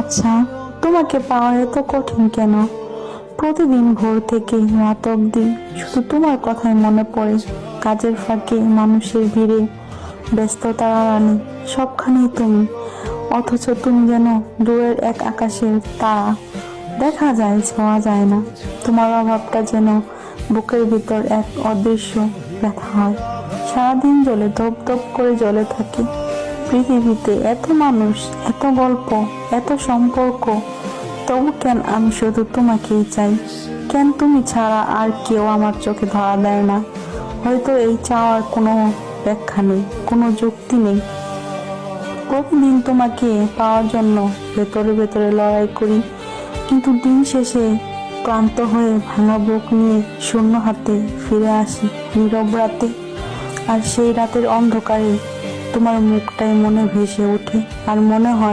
আচ্ছা, তোমাকে পাওয়া এত কঠিন কেন? প্রতিদিন ভোর থেকে রাত অবধি শুধু তোমার কথাই মনে পড়ে। কাজের ফাঁকে, মানুষের ভিড়ে, ব্যস্ততার আড়ালে সবখানেই তুমি। অথচ তুমি যেন দূরের এক আকাশের তারা, দেখা যায় ছোঁয়া যায় না। তোমার অভাবটা যেন বুকের ভিতর এক অদৃশ্য ব্যথা হয়, সারাদিন জ্বলে ধপ ধপ করে জ্বলে থাকে। পৃথিবীতে এত মানুষ, এত গল্প, এত সম্পর্ক, তবু কেন আমি শুধু তোমাকেই চাই? কেন তুমি ছাড়া আর কেউ আমার চোখে ধরা দেয় না? হয়তো এই চাওয়ার কোনো ব্যাখ্যা নেই, কোনো যুক্তি নেই। প্রতিদিন তোমাকে পাওয়ার জন্য ভেতরে ভেতরে লড়াই করি, কিন্তু দিন শেষে ক্লান্ত হয়ে ভাঙা বুক নিয়ে শূন্য হাতে ফিরে আসি নীরব রাতে। আর সেই রাতের অন্ধকারে তোমার মুখটাই মনে ভেসে ওঠে, আর মনে হয়